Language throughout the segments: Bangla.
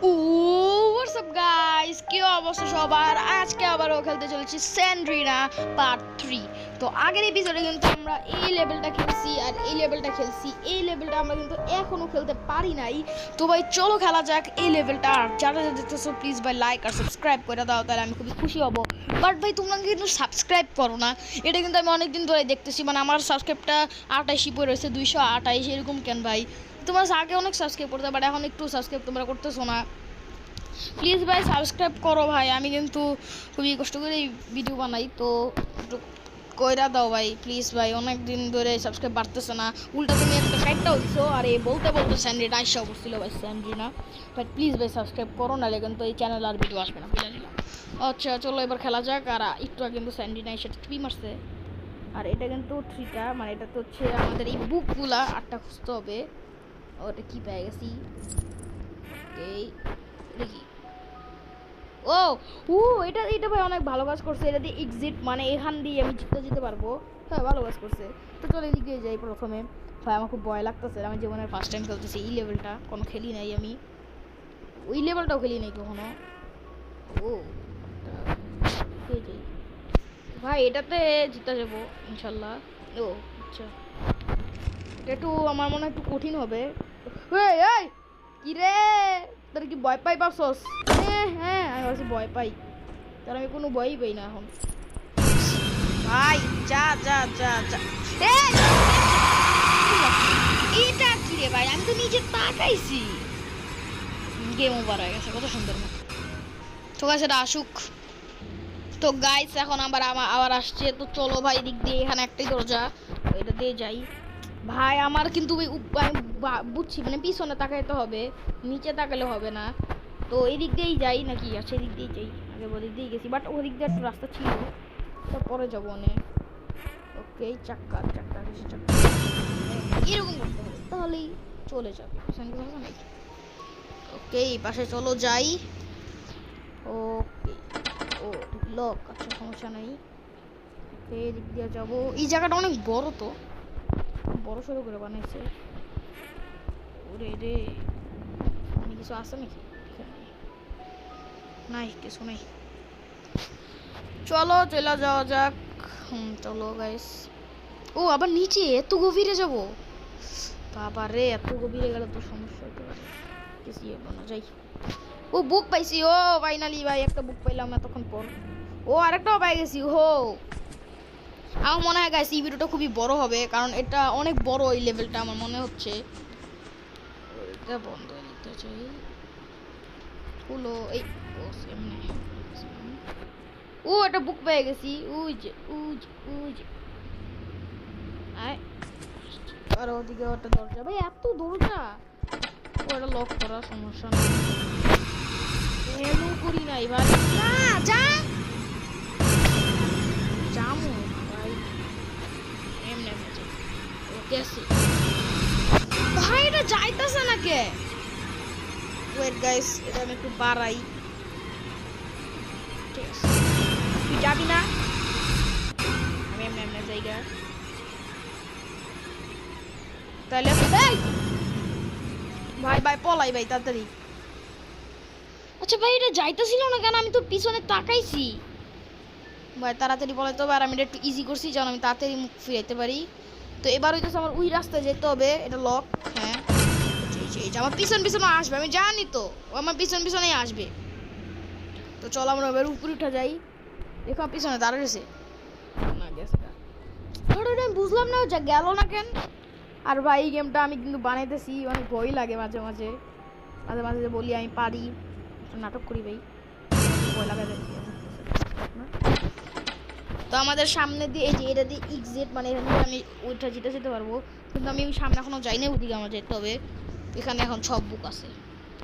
What's up guys? কি অবস্থা সবার? আজকে আবারও খেলতে চলেছি স্যান্ড্রিনা পার্ট 3। তো আগের এপিসোডে কিন্তু আমরা এই লেভেলটা খেলছি আর এই লেভেলটা খেলছি। এই লেভেলটা আমরা কিন্তু এখনো খেলতে পারি নাই। তো ভাই চলো খেলা যাক এই লেভেলটা। আর যারা দেখতেছো প্লিজ ভাই লাইক আর সাবস্ক্রাইব করে দাও, তাহলে আমি খুবই খুশি হব। বাট ভাই তোমরা কিন্তু সাবস্ক্রাইব করো না, এটা কিন্তু আমি অনেকদিন ধরে দেখতেছি। মানে আমার সাবস্ক্রাইবটা 28 পড়ে রয়েছে, 228 এরকম কেন ভাই? তোমরা আগে অনেক সাবস্ক্রাইব করতে, বাট এখন একটু সাবস্ক্রাইব তোমরা করতেছো না। প্লিজ ভাই সাবস্ক্রাইব করো ভাই, আমি কিন্তু খুবই কষ্ট করে ভিডিও বানাই, তো একটু কইরা দাও ভাই প্লিজ ভাই। অনেক দিন ধরে সাবস্ক্রাইব বাড়তেছে না, উল্টা তুমি একটা কাইটটাও দিছো। আর এই বলতে বলতে স্যান্ড্রিনা আইসা করছিল ভাই, স্যান্ড্রিনা ভাই প্লিজ ভাই সাবস্ক্রাইব করো, নাহলে কিন্তু এই চ্যানেল আর ভিডিও আসবে না, বুঝে নিলাম। আচ্ছা চলো এবার খেলা যাক। আর একটু আগে কিন্তু স্যান্ড্রিনা এসে থ্রি মারছে। আর এটা কিন্তু থ্রিটা, মানে এটা তো হচ্ছে আমাদের এই বুকগুলা 8টা খুঁজতে হবে। ওটা কি পেয়ে গেছি, এই দেখি। ও ও এটা এটা ভাই অনেক ভালো কাজ করছে। এটা দিয়ে এক্সিট, মানে এখান দিয়ে আমি জিততে যেতে পারবো। হ্যাঁ ভালো কাজ করছে। তো চলো এদিকে যাই প্রথমে। ভাই আমার খুব ভয় লাগতেছে, আমি জীবনের ফার্স্ট টাইম খেলতেছি এই লেভেলটা, কোনো খেলি নাই আমি, ওই লেভেলটাও খেলি নাই কখনো। ও যাই ভাই, এটাতে জিতে যাবো ইনশাল্লাহ। ও আচ্ছা, এটা একটু আমার মনে হয় একটু কঠিন হবে। এই কি রে, তোর কি ভয় পাই পাবছস? হ্যাঁ আমি ভাবছি ভয় পাই, তার আমি কোনো ভয়ই পাই না এখন। ভাই যা যা যা যা। এটা কি রে ভাই, আমি তো নিজে তাকাইছি। গেম ওভার হয়ে গেছে, কত সুন্দর মতো। ঠিক আছে এটা আসুক। তো গাইস এখন আবার আসছে। তো চলো ভাই দিক দিয়ে, এখানে একটাই দরজা, এটা দিয়ে যাই। ভাই আমার কিন্তু বুঝছি, মানে পিছনে তাকাইতে হবে, নিচে তাকালে হবে না। তো এই দিক দিয়েই যাই নাকি? আচ্ছা এদিক দিয়েই যাই, আগে ওদিক দিয়েই গেছি, বাট ওদিক দিয়ে একটু রাস্তা ছিল, তারপরে যাবো অনেক। ওকে চাক্কা চাক্কা বেশি চাক্কা এরকম করতে হবে, তাহলেই চলে যাবে। ওকে এই পাশে চলো যাই। ওকে ও লক, আচ্ছা সমস্যা নাই। ওকে এদিক দিয়ে যাবো। এই জায়গাটা অনেক বড়, তো বড় সড়ো করে বানাইছে। ওরে রে, অনেক কিছু আছে নাকি? নাই কিছু নাই, চলো চলে যাওয়া যাক। চলো গাইস। ও আবার নিচে এত গভীরে যাব? বাবা রে, এত গভীরে গেলে তো সমস্যা হতে পারে, কিছু হলো না, যাই। ও বুক পাইছি, ও ফাইনালি ভাই একটা বুক পাইলাম এতক্ষণ পর। ও আরেকটাও পাই গেছি। হো আমার মনে হয় গাইস এই ভিডিওটা খুবই বড় হবে, কারণ এটা অনেক বড় এই লেভেলটা আমার মনে হচ্ছে। এটা বন্ধ হয়ে দিতে চাই হলো এই। ও একটা বুক পেয়ে গেছি, উজ উজ উজ। আর ওদিকে একটা দরজা, ভাই এত দরজা। ওটা লক করা, সমস্যা নেই, এমন করি নাই ভাই। না যা জামু ভাই, এমনি ওকে আছে ভাই, এটা যাইতাছে না কে? ওয়েট গাইস, এটা আমি একটু বাড়াই। ঠিক আছে, তুই যাবি না, আমি এমনি এমনি জায়গা তাহলে। ভাই ভাই পলাই ভাই তাড়াতাড়ি। আচ্ছা ভাই এটা যাইতেছিল না কেন? আমি তো পিছনে তাকাইছি ভাই, তাড়াতাড়ি পলাই তো। আর আমি এটা একটু ইজি করছি যেন আমি তাড়াতাড়ি মুখ ফিরাইতে পারি। তো এবার হইতেছে আমার ওই রাস্তায় যেতে হবে, এটা লক। হ্যাঁ আমার পিছন পিছনে আসবে, আমি জানি তো আমার পিছন পিছনেই আসবে। তো চল আমরা এবার উপরে উঠে যাই। দেখো পিছনে দাঁড়িয়েছে না, গেছে আমি বুঝলাম না যা গেল না কেন। আর ভাই এই গেমটা আমি কিন্তু বানাইতেছি, অনেক ভয় লাগে মাঝে মাঝে মাঝে মাঝে যে বলি আমি পারি, নাটক করি ভাই, ভয় লাগে। তো আমাদের সামনে দিয়ে এই যে এটা দিয়ে এক্সিট, মানে এখান থেকে আমি ওইটা যেতে পারবো, কিন্তু আমি ওই সামনে এখনো যাই না, ওদিকে আমার যেতে হবে। এখানে এখন সব বুক আছে,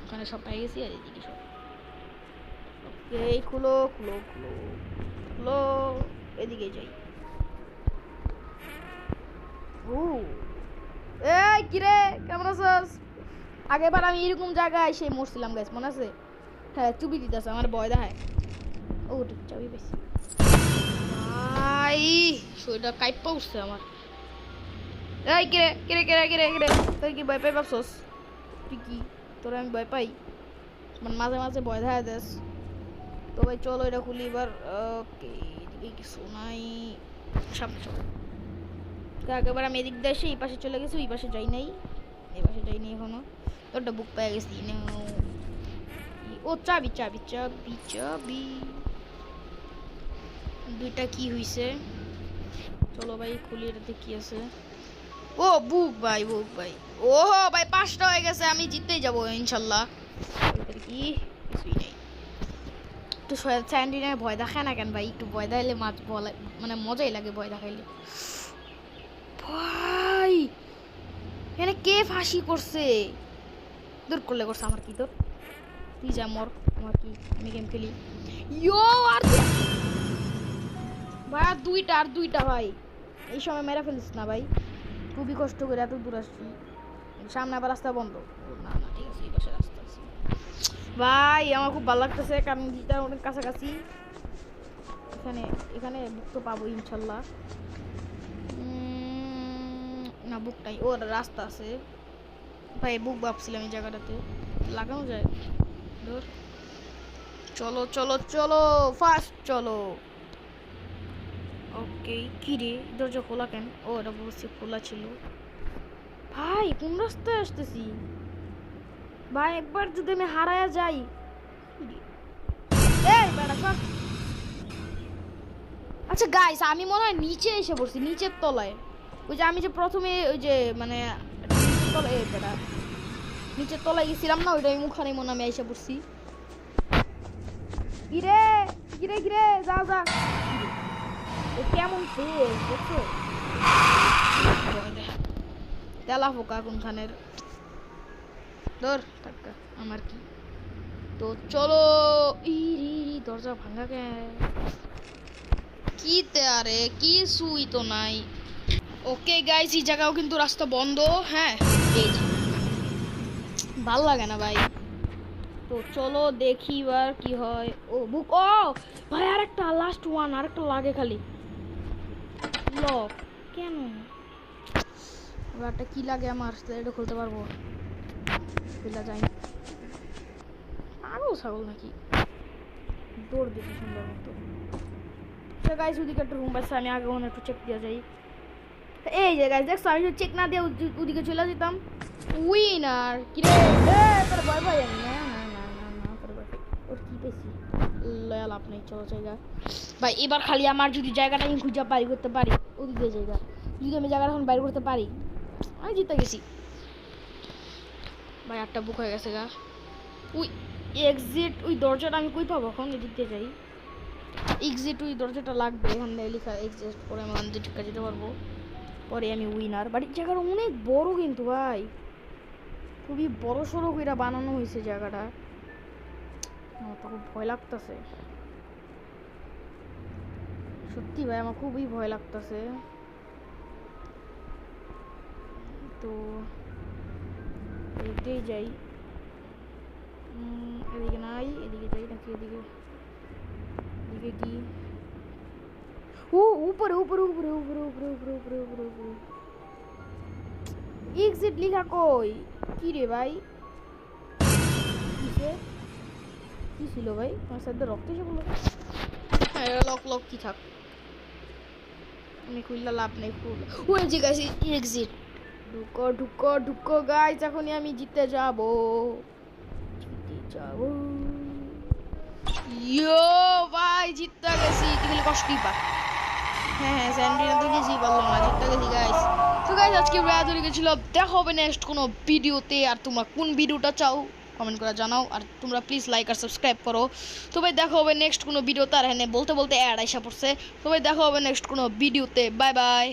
ওখানে সব পেয়ে গেছি। আর এদিকে সব এই খুলো খুলো খুলো খুলো, এদিকে যাই। ও এই কিরে কেমন আছিস? আগেরবার আমি এরকম জায়গায় এসে মরছিলাম গাইস, মনে আছে? হ্যাঁ চুবি দিতেছে, আমার ভয় দেখায়। ও ঠিক চাবি পেয়েছি ভাই, শরীরটা কাইপা উঠছে আমার। এই কিরে কিরে কিরে কিরে কিরে, তুই কি ভয় পাই ভাবছস? তুই কি, তোরা আমি ভয় পাই? মানে মাঝে মাঝে ভয় দেখা দেস। তো ভাই চলো এটা খুলি এবার। ওকে, এদিকে কিছু নাই, সামনে চলো। একেবারে আমি এদিক দিয়ে এসে এই পাশে চলে গেছি, ওই পাশে যাই নাই, এই পাশে যাই নাই এখনো। তো একটা বুক পেয়ে গেছি। ও চাবি চাবি চাবি চাবি, দুইটা কি হইছে? চলো ভাই খুলি, এটাতে কি আছে? ও বুক ভাই, বুক ভাই। ও ভাই 5টা হয়ে গেছে, আমি জিততেই যাবো ইনশাল্লাহ। কি কিছুই নেই। একটু স্যান্ডিনের ভয় দেখায় না কেন ভাই? একটু ভয় দেখাইলে মানে মজাই লাগে ভয় দেখাইলে। ভাই এখানে কে ফাঁসি করছে? দূর করলে করছে, আমার কি তোর? তুই যা মর, আমার কি, আমি গেম খেলি। ইয়ো আর ভাই, আর দুইটা ভাই। এই সময় মেরে ফেলিস না ভাই, খুবই কষ্ট করে এত দূর আসছি। সামনে আবার রাস্তা বন্ধ। না না ঠিক আছে, এই পাশে রাস্তা আছে। ভাই আমার খুব ভালো লাগতেছে, কারণ যেটা অনেক কাছাকাছি। এখানে এখানে বুক তো পাবো ইনশাল্লাহ। না বুক নাই, ও রাস্তা আছে ভাই। বুক ভাবছিলাম এই জায়গাটাতে লাগানো যায়। ধর, চলো চলো চলো ফাস্ট চলো। ওকে, কি রে দরজা খোলা কেন? ও এটা বলছি খোলা ছিল। ভাই কোন রাস্তায় আসতেছি ভাই? একবার যদি আমি হারায়া যাই। এই বেটা সর। আচ্ছা গাইস, আমি মনে হয় নিচে এসে পড়ছি, নিচের তলায়। ওই যে আমি যে প্রথমে ওই যে মানে নিচের তলায়, এই বেটা নিচের তলায় গেছিলাম না, ওইটা মুখানে মনে আমি এসে পড়ছি। কিরে কিরে কিরে, যা যা। কেমন তেজ দেখছো? তেলা ফোকা কোনখানের। ধর টাকা, আমার কি। তো চলো। দরজা ভাঙা কে? কি তে আরে কি সুই তো নাই। ওকে গাইস, এই জায়গাও কিন্তু রাস্তা বন্ধ। হ্যাঁ এই ভাল লাগে না ভাই। তো চলো দেখি এবার কি হয়। ও বুক, ও ভাই আরেকটা লাস্ট ওয়ান, আরেকটা লাগে খালি। লক কেন? এবারটা কি লাগে আমার? এটা খুলতে পারবো? খুলা যায় না। আরো ছাগল নাকি? দৌড় দিতে সুন্দর মতো। তো গাইস ওদিকে একটা রুম আছে, আমি আগে ওখানে একটু চেক দিয়ে যাই। এই যে গাইস দেখছো, আমি যদি চেক না দিয়ে ওদিকে চলে যেতাম। উইনার কি রে? তোর ভয় ভয় জানি না না না না না, তোর ভয় ওর কি পেয়েছি লয়াল আপনি। চলো জায়গা ভাই, এবার খালি আমার যদি জায়গাটা আমি খুঁজে বাইর করতে পারি, ওদিকে জায়গা যদি আমি জায়গাটা এখন বাইর করতে পারি, আমি জিতে গেছি ভাই। একটা বুক হয়ে গেছে গা। ওই এক্সিট, ওই দরজাটা আমি কই পাবো এখন? এদিক দিয়ে যাই। এক্সিট, ওই দরজাটা লাগবে, এখানে লেখা এক্সিট করে আমি ওখান দিয়ে ঢুকে যেতে পারবো। পরে আমি উইনার। বাড়ির জায়গাটা অনেক বড় কিন্তু ভাই, খুবই বড় সড়ো করে বানানো হয়েছে জায়গাটা। আমার তো খুব ভয় লাগতেছে সত্যি ভাই, আমার খুবই ভয় লাগতেছে। তো এদিকেই যাই। এদিকে নাই, এদিকে যাই নাকি? এদিকে এদিকে কি? ও উপরে উপরে উপরে উপরে উপরে উপরে উপরে উপরে উপরে এক্সিট লেখা কই? কি রে ভাই? কি ছিল ভাই? আমার সাথে রক্ত এসে বললো। হ্যাঁ লক লক কি থাক, আমি খুললা লাভ নেই। ওই যে গাইস এক্সিট। ঢুকো ঢুকো ঢুকো গাইস, এখনই আমি জিতে যাবো, জিতে যাবো। ইয়ো ভাই জিততে গেছি, খালি কষ্টই পা। হ্যাঁ হ্যাঁ স্যান্ড্রিনা তো কিছুই পারলাম না, জিততে গেছি গাইস। তো গাইস আজকে ব্রাদারি গেছিল, দেখা হবে নেক্সট কোনো ভিডিওতে। আর তোমরা কোন ভিডিওটা চাও কমেন্ট করে জানাও, আর তোমরা প্লিজ লাইক আর সাবস্ক্রাইব করো। তো ভাই দেখা হবে নেক্সট কোনো ভিডিওতে। আর হ্যাঁ বলতে বলতে অ্যাড আইসা পড়ছে। তো ভাই দেখা হবে নেক্সট কোনো ভিডিওতে। Bye bye.